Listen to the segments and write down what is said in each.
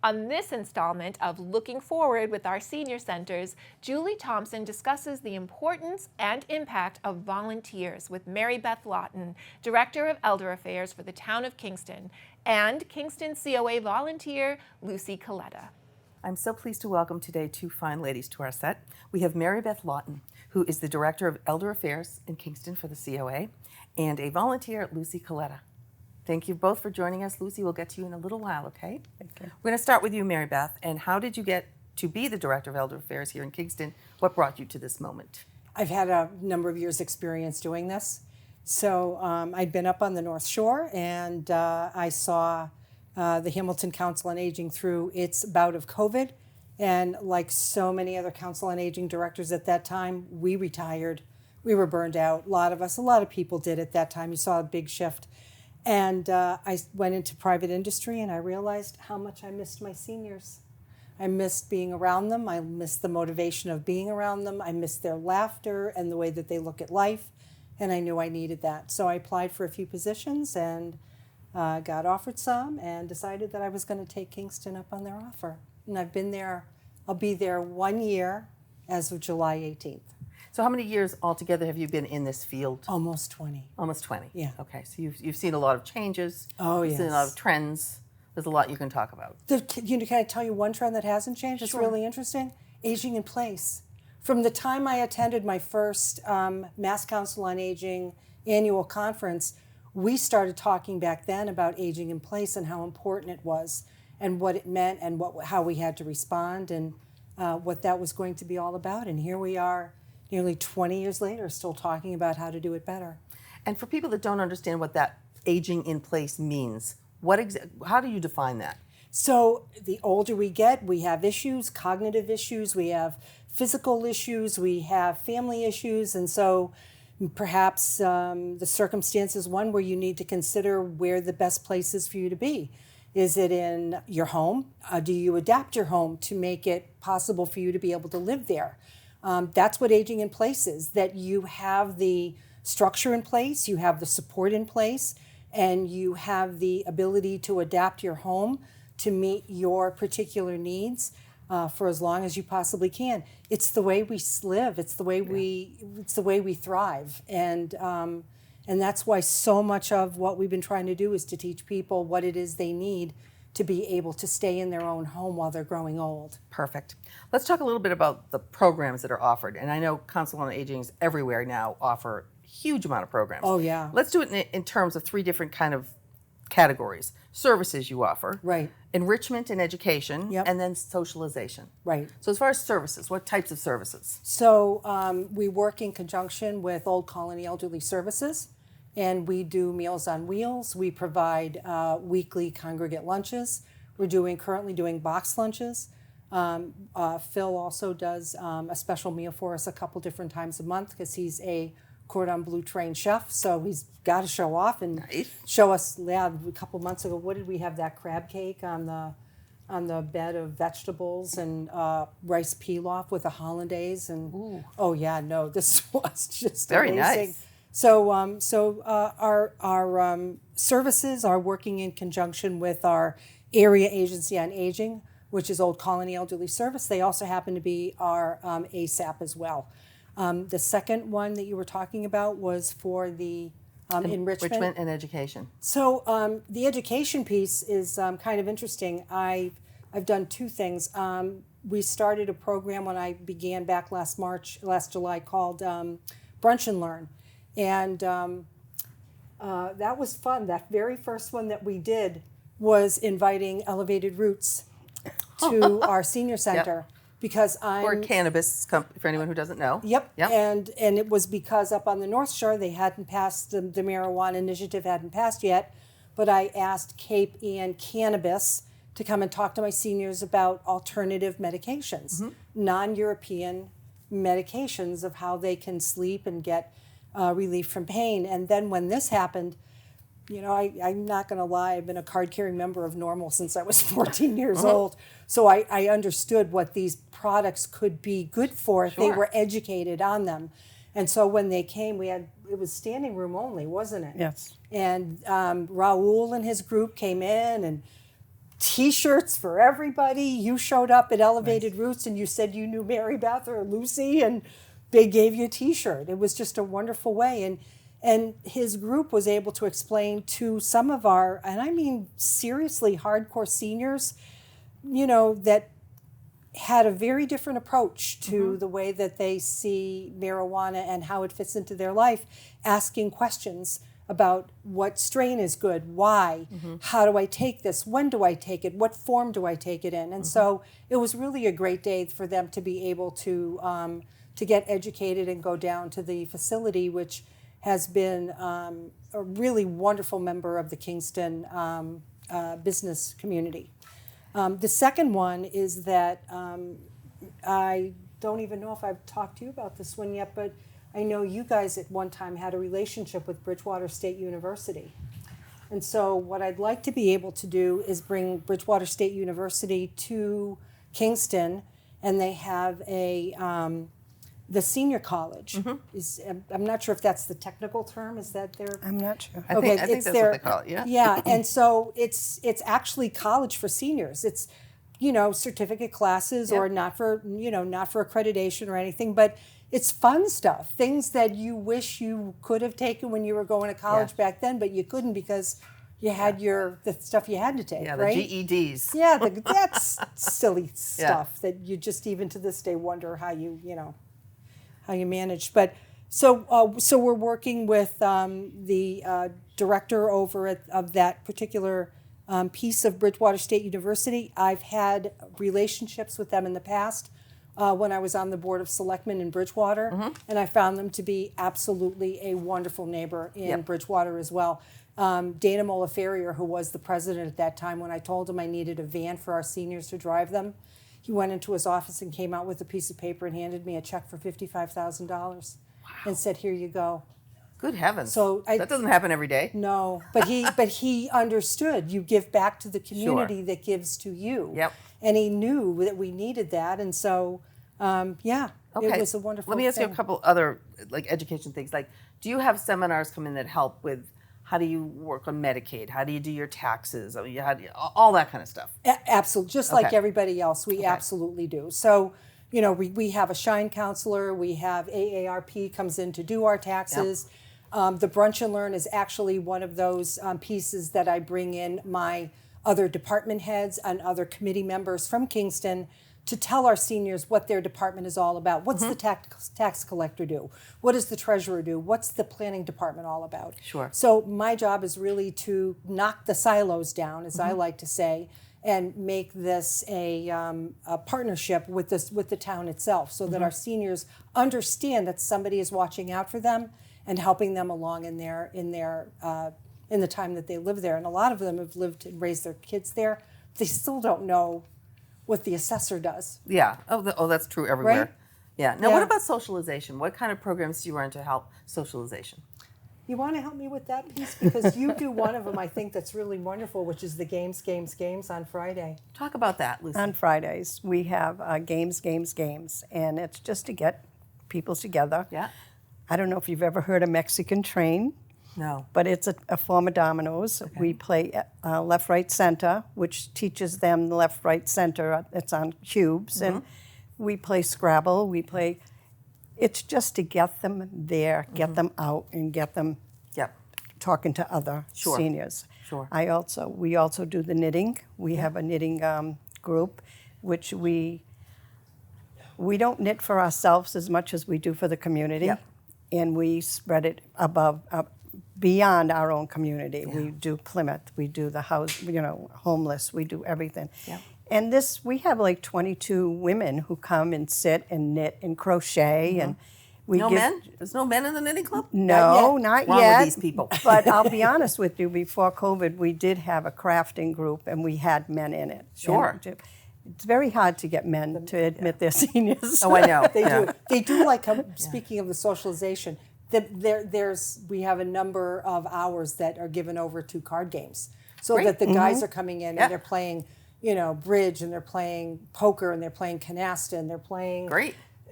On this installment of Looking Forward with our senior centers, Julie Thompson discusses the importance and impact of volunteers with Marybeth Lawton, Director of Elder Affairs for the Town of Kingston, and Kingston COA volunteer Lucy Coletta. I'm so pleased to welcome today two fine ladies to our set. We have Marybeth Lawton, who is the Director of Elder Affairs in Kingston for the COA, and a volunteer, Lucy Coletta. Thank you both for joining us. Lucy, we'll get to you in a little while, okay? Thank you. We're going to start with you, Marybeth. And how did you get to be the Director of Elder Affairs here in Kingston? What brought you to this moment? I've had a number of years' experience doing this. So I'd been up on the North Shore, and I saw the Hamilton Council on Aging through its bout of COVID. And like so many other Council on Aging directors at that time, we retired. We were burned out. A lot of people did at that time. You saw a big shift. And I went into private industry, and I realized how much I missed my seniors. I missed being around them. I missed the motivation of being around them. I missed their laughter and the way that they look at life, and I knew I needed that. So I applied for a few positions and got offered some and decided that I was going to take Kingston up on their offer. And I've been there, I'll be there 1 year as of July 18th. So how many years altogether have you been in this field? Almost 20. Almost 20. Yeah. Okay, so you've seen a lot of changes. Oh, You've seen a lot yes. of trends. There's a lot you can talk about. Can I tell you one trend that hasn't changed? It's Sure. really interesting. Aging in place. From the time I attended my first Mass Council on Aging annual conference, we started talking back then about aging in place and how important it was and what it meant and how we had to respond and what that was going to be all about. And here we are, nearly 20 years later, still talking about how to do it better. And for people that don't understand what that aging in place means, how do you define that? So the older we get, we have issues, cognitive issues, we have physical issues, we have family issues, and so perhaps the circumstance is one where you need to consider where the best place is for you to be. Is it in your home? Do you adapt your home to make it possible for you to be able to live there? That's what aging in place is, that you have the structure in place, you have the support in place, and you have the ability to adapt your home to meet your particular needs for as long as you possibly can. It's the way we live. It's the way we thrive, and that's why so much of what we've been trying to do is to teach people what it is they need to be able to stay in their own home while they're growing old. Perfect. Let's talk a little bit about the programs that are offered. And I know Council on Aging everywhere now offer a huge amount of programs. Oh, yeah. Let's do it in terms of three different kind of categories. Services you offer. Right. Enrichment and education. Yep. And then socialization. Right. So as far as services, what types of services? So we work in conjunction with Old Colony Elderly Services, and we do Meals on Wheels. We provide weekly congregate lunches. We're currently doing box lunches. Phil also does a special meal for us a couple different times a month because he's a cordon bleu trained chef, so he's got to show off and show us. Yeah, a couple months ago, what did we have? That crab cake on the bed of vegetables and rice pilaf with a hollandaise, and Ooh. Oh yeah, no, this was just Very amazing. nice. So our services are working in conjunction with our area agency on aging, which is Old Colony Elderly Service. They also happen to be our ASAP as well. The second one that you were talking about was for the enrichment and education. So the education piece is kind of interesting. I've done two things. We started a program when I began back last July called Brunch and Learn. And that was fun. That very first one that we did was inviting Elevated Roots to our senior center. Yep. Because Or cannabis, for anyone who doesn't know. Yep. Yep. And it was because up on the North Shore they hadn't passed the marijuana initiative hadn't passed yet, but I asked Cape and Cannabis to come and talk to my seniors about alternative medications, non-European medications of how they can sleep and get relief from pain. And then when this happened, I'm not going to lie, I've been a card-carrying member of Normal since I was 14 years old. So I understood what these products could be good for if they Sure. were educated on them. And so when they came, it was standing room only, wasn't it? Yes. And Raul and his group came in and T-shirts for everybody. You showed up at Elevated Roots and you said you knew Marybeth or Lucy, and they gave you a T-shirt. It was just a wonderful way. And his group was able to explain to some of our, and I mean seriously hardcore seniors, that had a very different approach to the way that they see marijuana and how it fits into their life, asking questions about what strain is good, why, how do I take this, when do I take it, what form do I take it in? And so it was really a great day for them to be able to get educated and go down to the facility, which has been a really wonderful member of the Kingston business community. The second one is that I don't even know if I've talked to you about this one yet, but I know you guys at one time had a relationship with Bridgewater State University. And so what I'd like to be able to do is bring Bridgewater State University to Kingston, and they have the senior college. I'm not sure if that's the technical term. Is that their? I'm not sure. Okay, I think it's that's their, what they call it, yeah. Yeah, and so it's actually college for seniors. It's, certificate classes or not for accreditation or anything, but it's fun stuff, things that you wish you could have taken when you were going to college back then, but you couldn't because you had the stuff you had to take, right? The GEDs. Yeah, that's silly stuff that you just even to this day wonder how you managed. But so we're working with the director over of that particular piece of Bridgewater State University. I've had relationships with them in the past when I was on the Board of Selectmen in Bridgewater, and I found them to be absolutely a wonderful neighbor in Bridgewater as well. Dana Mola-Ferrier, who was the president at that time, when I told him I needed a van for our seniors to drive them, he went into his office and came out with a piece of paper and handed me a check for $55,000 and said, "Here you go." Good heavens. So that doesn't happen every day. No, but he understood. You give back to the community that gives to you. Yep. And he knew that we needed that, and so it was a wonderful. Let me ask you a couple other education things. Do you have seminars come in that help with how do you work on Medicaid? How do you do your taxes? I mean, all that kind of stuff. Absolutely, just like everybody else, we absolutely do. So, we have a Shine counselor. We have AARP comes in to do our taxes. Yep. The Brunch and Learn is actually one of those pieces that I bring in my other department heads and other committee members from Kingston to tell our seniors what their department is all about. What's the tax collector do? What does the treasurer do? What's the planning department all about? Sure. So my job is really to knock the silos down, as I like to say, and make this a partnership with the town itself, so that our seniors understand that somebody is watching out for them and helping them along in the time that they live there. And a lot of them have lived and raised their kids there. They still don't know what the assessor does. Yeah. Oh, that's true everywhere. Right? Yeah. Now, what about socialization? What kind of programs do you run to help socialization? You want to help me with that piece? Because you do one of them, I think, that's really wonderful, which is the games on Friday. Talk about that, Lucy. On Fridays, we have games, and it's just to get people together. Yeah. I don't know if you've ever heard of Mexican Train. No. But it's a form of dominoes. Okay. We play left, right, center, which teaches them the left, right, center. It's on cubes. And we play Scrabble. It's just to get them there, get them out, and get them talking to other seniors. Sure. We also do the knitting. We have a knitting group, which we don't knit for ourselves as much as we do for the community. Yep. And we spread it beyond our own community. Yeah. We do Plymouth, we do the house, homeless, we do everything. Yeah. And we have 22 women who come and sit and knit and crochet and men? There's no men in the knitting club? No, not yet. What's wrong with these people? But I'll be honest with you, before COVID, we did have a crafting group and we had men in it. Sure. And it's very hard to get men to admit they're seniors. Oh, I know. They do speaking of the socialization, we have a number of hours that are given over to card games, so that the guys are coming in and they're playing, bridge, and they're playing poker, and they're playing canasta, and they're playing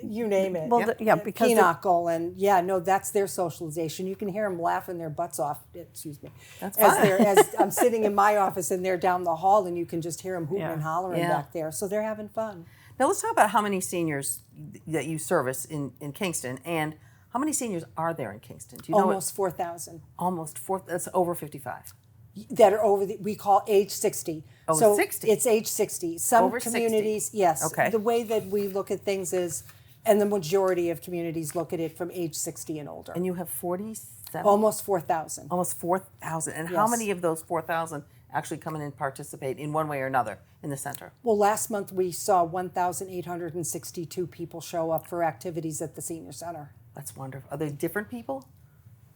you name it. Well, because Pinochle, and that's their socialization. You can hear them laughing their butts off. Excuse me. That's as fine. as I'm sitting in my office and they're down the hall, and you can just hear them hooting Yeah. and hollering back there. So they're having fun. Now let's talk about how many seniors that you service in Kingston, and how many seniors are there in Kingston? Do you know? Almost 4,000 Almost 4. That's over 55. that are over. We call age 60. Oh, so 60. It's age 60. Some Over 60. communities, yes. Okay. The way that we look at things is, and the majority of communities look at it from age 60 and older. And you have 47. Almost 4,000. Almost 4,000. And how Yes. many of those 4,000 actually come in and participate in one way or another in the center? Well, last month we saw 1,862 people show up for activities at the senior center. That's wonderful. Are they different people,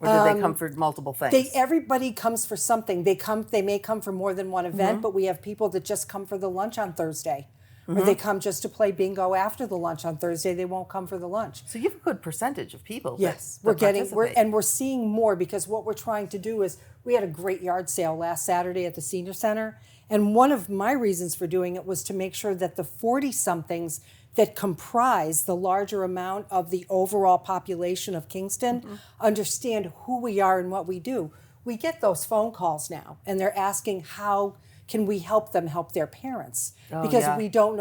or do they come for multiple things? Everybody comes for something. They may come for more than one event, but we have people that just come for the lunch on Thursday. Or they come just to play bingo after the lunch on Thursday. They won't come for the lunch. So you have a good percentage of people. Yes, that we're seeing more, because what we're trying to do is, we had a great yard sale last Saturday at the senior center, and one of my reasons for doing it was to make sure that the 40-somethings that comprise the larger amount of the overall population of Kingston understand who we are and what we do. We get those phone calls now, and they're asking, how can we help them help their parents? Because yeah. they don't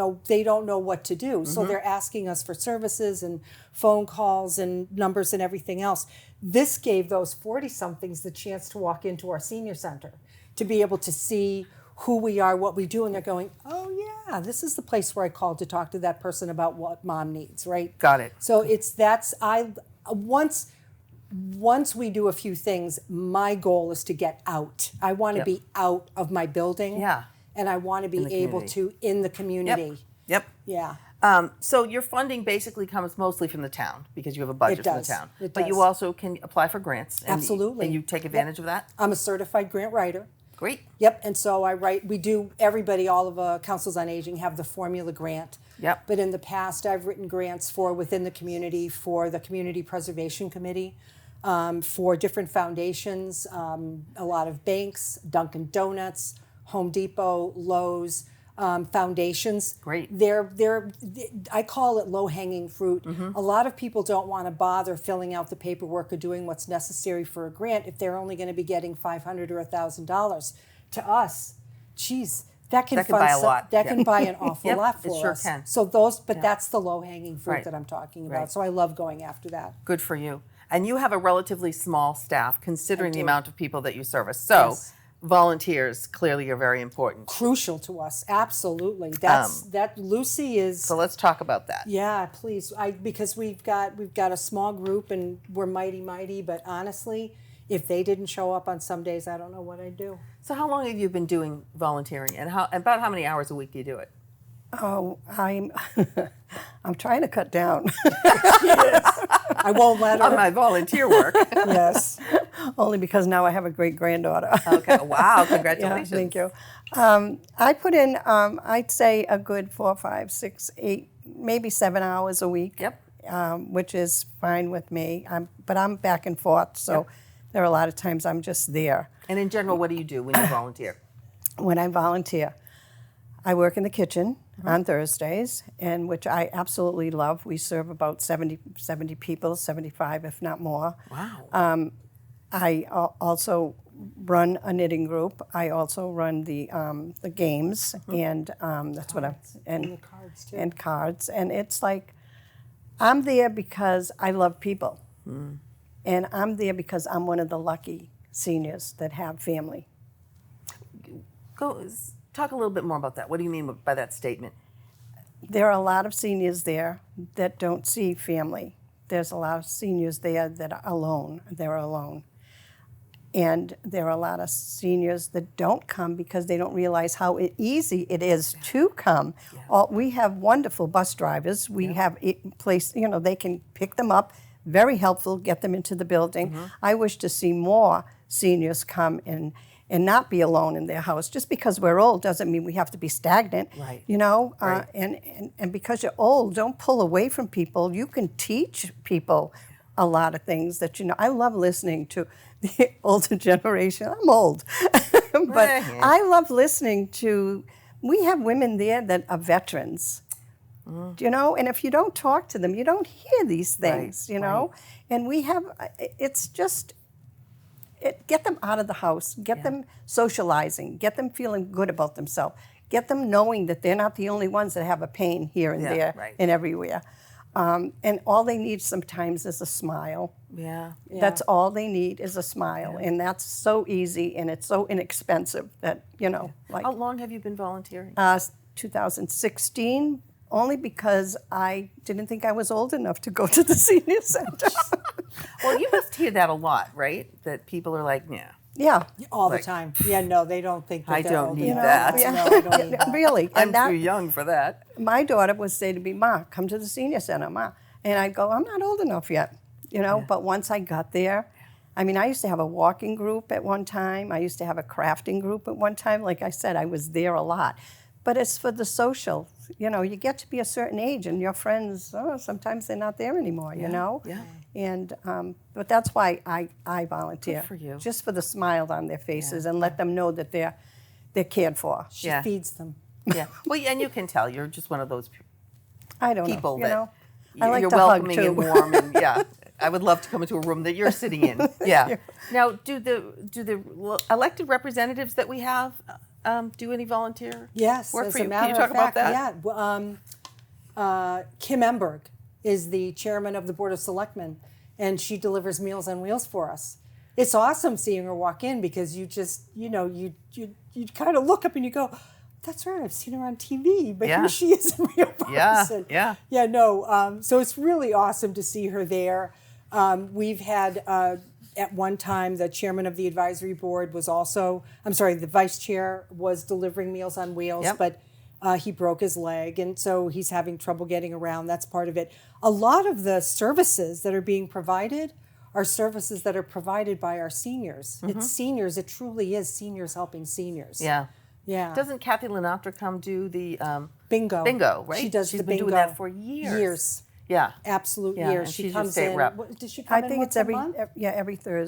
know what to do. So they're asking us for services and phone calls and numbers and everything else. This gave those 40-somethings the chance to walk into our senior center, to be able to see who we are, what we do, and they're going, oh yeah, this is the place where I called to talk to that person about what mom needs, right? Got it. So once we do a few things, my goal is to get out. I want to Yep. be out of my building. Yeah. And I want to be the able community. to in the community. Yep. Yeah. So your funding basically comes mostly from the town, because you have a budget It from the does. town. It But you does. also can apply for grants. And Absolutely. And you take advantage of that? I'm a certified grant writer. Great. Yep, and so all of Councils on Aging have the formula grant. Yep. But in the past, I've written grants for within the community, for the Community Preservation Committee, for different foundations, a lot of banks, Dunkin' Donuts, Home Depot, Lowe's, foundations. Great. I call it low-hanging fruit. A lot of people don't want to bother filling out the paperwork or doing what's necessary for a grant if they're only going to be getting $500 or $1,000. To us, geez, that can buy a lot. That Yeah. can buy an awful Yep, lot it for sure us. can. So that's the low-hanging fruit Right. that I'm talking about. Right. So I love going after that. Good for you. And you have a relatively small staff, considering the do. amount of people that you service. So Yes. volunteers clearly are very important. Crucial to us, absolutely. That Lucy is. So let's talk about that. Yeah, please. Because we've got a small group and we're mighty, but honestly, if they didn't show up on some days, I don't know what I'd do. So how long have you been doing volunteering, and about how many hours a week do you do it? Oh, I'm trying to cut down. I won't let her. On my volunteer work. Yes. Only because now I have a great granddaughter. Okay. Wow. Yeah, Congratulations. thank you. I put in, I'd say, a good 4, 5, 6, 8, maybe 7 hours a week. Yep. Which is fine with me. But I'm back and forth, so there are a lot of times I'm just there. And in general, what do you do when you volunteer? When I volunteer, I work in the kitchen on Thursdays, and which I absolutely love. We serve about 70 people, 75 if not more. Wow. I also run a knitting group. I also run the games, and that's what And the cards, too. and cards. And it's like I'm there because I love people, and I'm there because I'm one of the lucky seniors that have family. Talk a little bit more about that. What do you mean by that statement? There are a lot of seniors there that don't see family. There's a lot of seniors there that are alone. They're alone. And there are a lot of seniors that don't come because they don't realize how easy it is to come. We have wonderful bus drivers. We have a place, they can pick them up, very helpful, get them into the building. I wish to see more seniors come and not be alone in their house. Just because we're old doesn't mean we have to be stagnant. Right. Right. And because you're old, don't pull away from people. You can teach people a lot of things that I love listening to the older generation. I'm old, but I love listening to. We have women there that are veterans, You know, and if you don't talk to them, you don't hear these things, Right, you know. And we have, it's just, get them out of the house, get them socializing, get them feeling good about themselves, get them knowing that they're not the only ones that have a pain here and there right. and everywhere. And all they need sometimes is a smile. Yeah. That's all they need is a smile. And that's so easy and it's so inexpensive that, you know, like How long have you been volunteering? 2016, only because I didn't think I was old enough to go to the senior center. Well, you must hear that a lot, right? That people are like, yeah. Yeah. All Like- the time. Yeah, no, they don't think that I they're don't old need enough. that. No, I don't need that. Really. I'm And that, too young for that. my daughter would say to me, Ma, come to the senior center, Ma. And I'd go, I'm not old enough yet, you know. But once I got there, I mean, I used to have a walking group at one time. I used to have a crafting group at one time. Like I said, I was there a lot. But it's for the social. You know, you get to be a certain age and your friends, sometimes they're not there anymore, you know? Yeah. And, but that's why I volunteer. Good for you. Just for the smile on their faces and let them know that they're cared for. She Yeah. feeds them. Yeah. Well, and you can tell you're just one of those I don't people know, you that know? I like you're to hug, welcoming and too. warm, and I would love to come into a room that you're sitting in. Yeah. Now, do the elected representatives that we have do any volunteer Yes, work as for a you? matter Can you talk of about fact, that? yeah. Kim Emberg is the chairman of the Board of Selectmen, and she delivers Meals on Wheels for us. It's awesome seeing her walk in because you just, you know, you kind of look up and you go, that's right, I've seen her on TV, but Yeah. here she is in real person. Yeah. Yeah, no, so it's really awesome to see her there. We've had, at one time, the chairman of the advisory board was also, the vice chair was delivering Meals on Wheels, Yep. but he broke his leg, and so he's having trouble getting around. That's part of it. A lot of the services that are being provided are services that are provided by our seniors. It's seniors. It truly is seniors helping seniors. Yeah. Yeah. Doesn't Kathy Lenatra come do the bingo. bingo, right? She does She's the been bingo. doing that for years. Years. Yeah. Absolute Yeah, years. and She she's your comes state in. rep. Does she come I in think once it's a every month?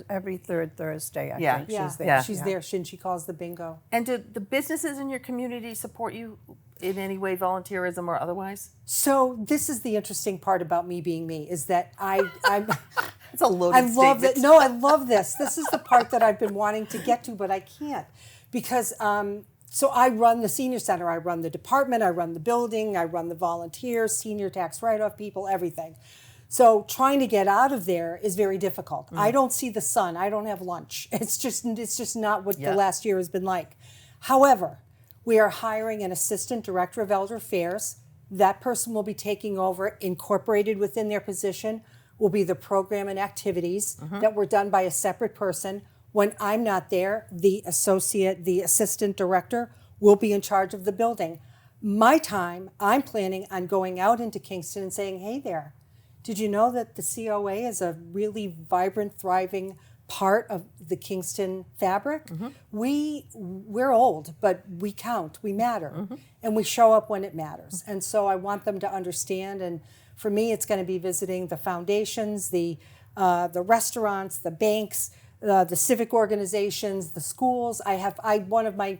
every third Thursday. I Yeah. think Yeah, she's there. Yeah. she's there. She calls the bingo. And do the businesses in your community support you in any way, volunteerism or otherwise? So this is the interesting part about me being me is that I'm It's a loaded I love statement. that. No, I love this. This is the part that I've been wanting to get to, but I can't because. So I run the senior center. I run the department. I run the building. I run the volunteers, senior tax write-off people, everything. So trying to get out of there is very difficult. I don't see the sun. I don't have lunch. It's just not what Yeah. the last year has been like. However, we are hiring an assistant director of elder affairs. That person will be taking over, incorporated within their position, will be the program and activities that were done by a separate person. When I'm not there, the assistant director will be in charge of the building. My time, I'm planning on going out into Kingston and saying, hey there, did you know that the COA is a really vibrant, thriving part of the Kingston fabric? We're old, but we count, we matter, and we show up when it matters. And so I want them to understand, and for me, it's going to be visiting the foundations, the restaurants, the banks, the civic organizations, the schools. One of my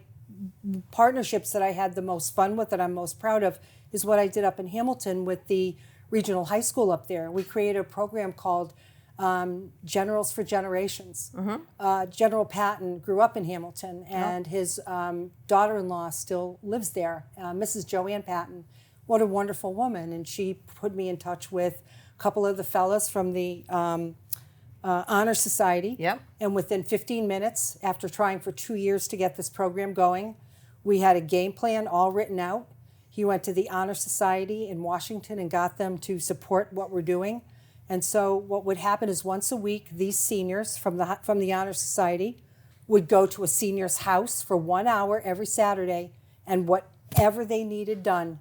partnerships that I had the most fun with, that I'm most proud of, is what I did up in Hamilton with the regional high school up there. We created a program called Generals for Generations. General Patton grew up in Hamilton, and his daughter-in-law still lives there, Mrs. Joanne Patton. What a wonderful woman. And she put me in touch with a couple of the fellas from the Honor Society. Yep. And within 15 minutes, after trying for 2 years to get this program going, we had a game plan all written out. He went to the Honor Society in Washington and got them to support what we're doing. And so what would happen is once a week, these seniors from the Honor Society would go to a senior's house for 1 hour every Saturday, and whatever they needed done,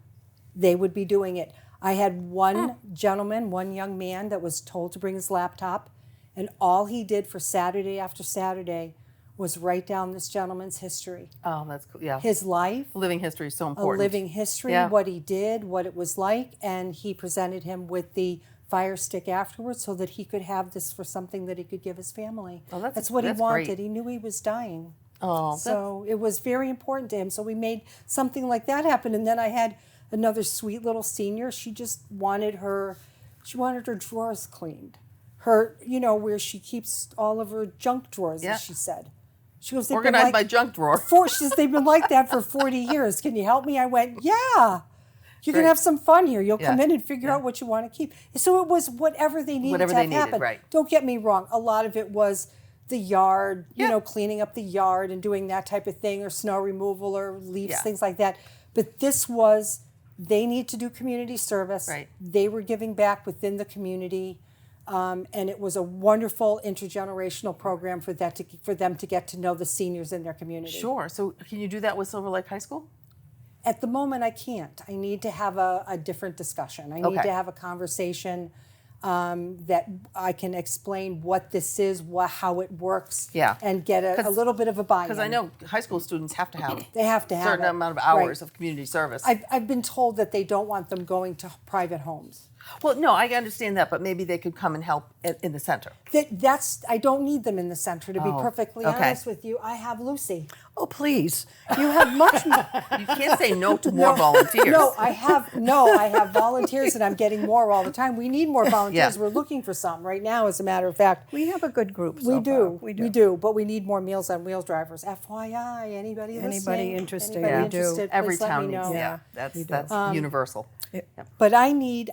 they would be doing it. I had one gentleman, one young man that was told to bring his laptop, and all he did for Saturday after Saturday was write down this gentleman's history. Oh, that's cool. Yeah. His life, Living history is so a important. living history, Yeah. what he did, what it was like, and he presented him with the fire stick afterwards so that he could have this for something that he could give his family. Oh, that's what he wanted. great. He knew he was dying. Oh, So it was very important to him. So we made something like that happen. And then I had another sweet little senior. She just wanted her drawers cleaned. Her, where she keeps all of her junk drawers, Yeah. as she said. She goes, Organized by junk drawer. She says, they've been like that for 40 years. Can you help me? I went, yeah. You can Great. have some fun here. You'll come Yeah. in and figure out what you want to keep. So it was whatever they needed Whatever to they have needed, happen. right. Don't get me wrong. A lot of it was the yard, Yeah. cleaning up the yard and doing that type of thing, or snow removal or leaves, Yeah. things like that. But this was, they need to do community service. Right. They were giving back within the community. And it was a wonderful intergenerational program for them to get to know the seniors in their community. Sure. So can you do that with Silver Lake High School? At the moment, I can't. I need to have a different discussion. I need Okay. to have a conversation that I can explain what this is, how it works, Yeah. and get a little bit of a buy-in. Because I know high school students have to have they have to a have certain it. amount of hours Right. of community service. I've been told that they don't want them going to private homes. Well, no, I understand that, but maybe they could come and help in the center. I don't need them in the center, to be Oh, perfectly okay. honest with you. I have Lucy. Oh, please. You have much more. You can't say no to more volunteers. No, I have volunteers, and I'm getting more all the time. We need more volunteers. Yeah. We're looking for some right now, as a matter of fact. We have a good group so We far. do, We do. but we need more Meals on Wheels drivers. FYI, anybody listening? interested, Anybody we do. interested, Every please let town me needs know. that. That's universal. But I need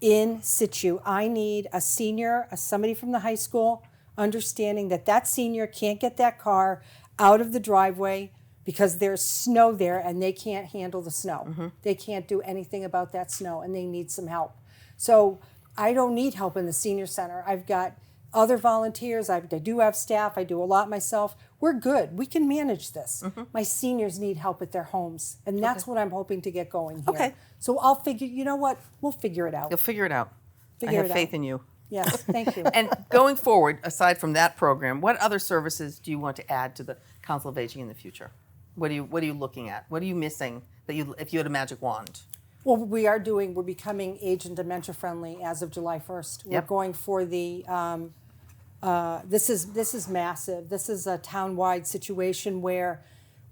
in situ. I need a senior, somebody from the high school, understanding that senior can't get that car out of the driveway because there's snow there and they can't handle the snow. Mm-hmm. They can't do anything about that snow and they need some help. So I don't need help in the senior center. I've got other volunteers. I do have staff. I do a lot myself. We're good. We can manage this. Mm-hmm. My seniors need help at their homes, and that's what I'm hoping to get going here. Okay. So I'll figure. You know what? We'll figure it out. You'll figure it out. Figure I have it faith out. in you. Yes, thank you. And going forward, aside from that program, what other services do you want to add to the Council of Aging in the future? What are you looking at? What are you missing if you had a magic wand? Well, we're becoming age and dementia friendly as of July 1st. We're Yep. going for the. This is massive. This is a town-wide situation where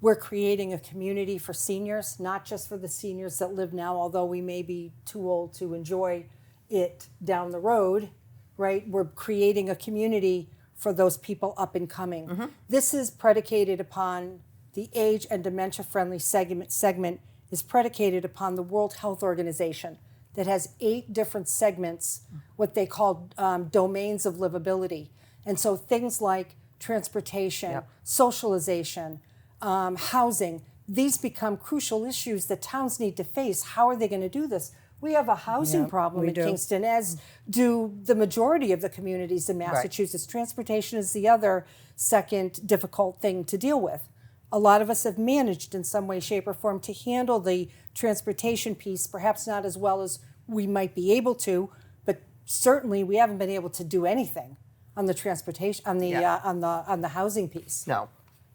we're creating a community for seniors, not just for the seniors that live now, although we may be too old to enjoy it down the road, right? We're creating a community for those people up and coming. This is predicated upon the age and dementia friendly segment is predicated upon the World Health Organization that has 8 different segments, what they call domains of livability. And so things like transportation, Yep. socialization, housing, these become crucial issues that towns need to face. How are they going to do this? We have a housing Yep, problem we in do. Kingston, as do the majority of the communities in Massachusetts. Transportation is the other second difficult thing to deal with. A lot of us have managed in some way, shape, or form to handle the transportation piece, perhaps not as well as we might be able to, but certainly we haven't been able to do anything on the transportation, on the Yeah. on the housing piece. No.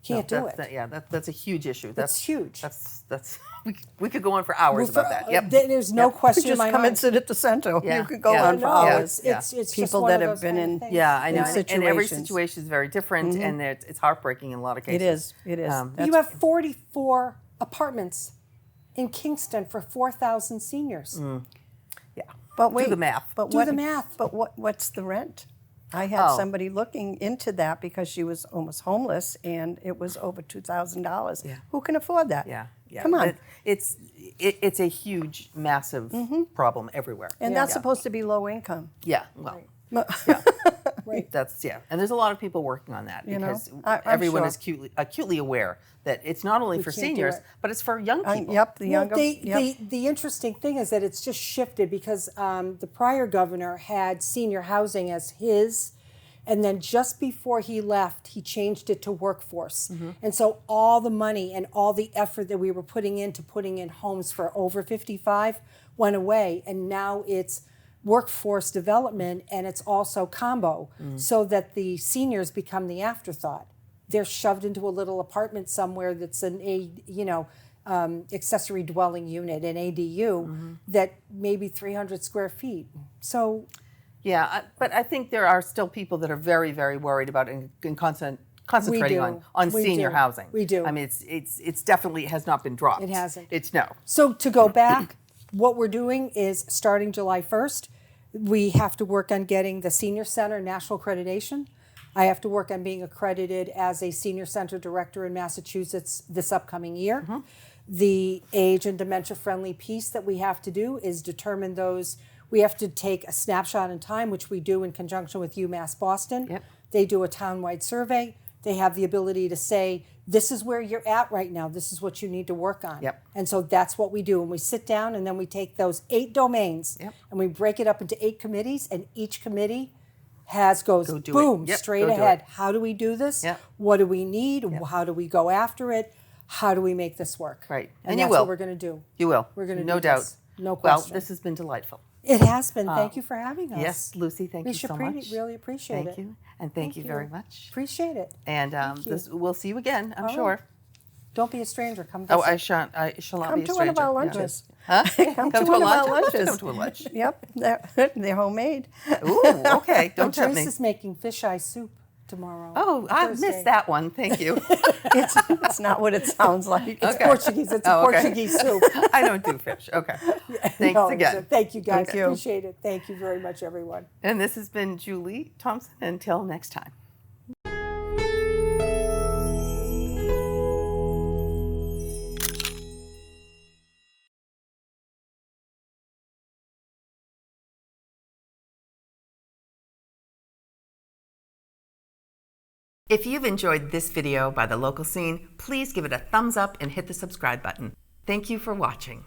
Can't No, do that's- it. That's a huge issue. That's huge. That's we could go on for hours about that. Yep. There's no Yep. question You in just my come mind. and sit at the center. Yeah, You could go yeah. on for No, hours. it's just People one that of have those been kind of in- things. Yeah, I know. in And every situations. situation is very different, and it's heartbreaking in a lot of cases. It is. It is. That's- You have 44 apartments in Kingston for 4,000 seniors. Yeah. But wait, Do the math. But Do what, the math. But what's the rent? I had Oh. somebody looking into that because she was almost homeless, and it was over $2,000. Yeah. Who can afford that? Yeah. Yeah. Come on. It's a huge, massive problem everywhere. And that's supposed to be low income. Yeah. Well. Right. That's and there's a lot of people working on that You know, because I'm everyone sure. is acutely aware that it's not only for can't do seniors, it. but it's for young people. Yep, the Well, younger. Yep. the interesting thing is that it's just shifted because the prior governor had senior housing as his, and then just before he left, he changed it to workforce. And so all the money and all the effort that we were putting in homes for over 55 went away, and now it's workforce development, and it's also combo, so that the seniors become the afterthought. They're shoved into a little apartment somewhere that's accessory dwelling unit, an ADU, that maybe 300 square feet. So Yeah, but I think there are still people that are very, very worried about in constant concentrating We do. on We senior do. housing. We do. I mean, it's definitely has not been dropped. It hasn't. It's no. So to go back, what we're doing is starting July 1st, we have to work on getting the Senior Center national accreditation. I have to work on being accredited as a Senior Center director in Massachusetts this upcoming year. Mm-hmm. The age and dementia friendly piece that we have to do is determine those. We have to take a snapshot in time, which we do in conjunction with UMass Boston. Yep. They do a townwide survey. They have the ability to say, this is where you're at right now. This is what you need to work on. Yep. And so that's what we do. And we sit down and then we take those 8 domains Yep. and we break it up into 8 committees, and each committee goes Go do it. boom, Yep, straight go do ahead. it. How do we do this? Yep. What do we need? How do we go after it? How do we make this work? Right. And And you that's will. what we're going to do. You will. We're going to no do doubt. this. No Well, question. this has been delightful. It has been. Thank you for having us. Yes, Lucy, thank you so much. Really appreciate it. Thank you, and thank you very much. Appreciate it. And you. we'll see you again, I'm All sure. right. Don't be a stranger. Come visit. Oh, I shall not Come be a to one of stranger. our Yeah. lunches. Huh? Come to a one of our lunch? lunches. Come to a lunch. Yep, they're homemade. Ooh, okay. Don't tempt Joyce me. is making fish eye soup tomorrow. Oh, I Thursday. missed that one. Thank you. It's not what it sounds like. It's Portuguese. It's a Oh, okay. Portuguese soup. I don't do fish. Okay. Thanks No, again. Thank you, guys. Thank you. Appreciate it. Thank you very much, everyone. And this has been Julie Thompson. Until next time. If you've enjoyed this video by the local scene, please give it a thumbs up and hit the subscribe button. Thank you for watching.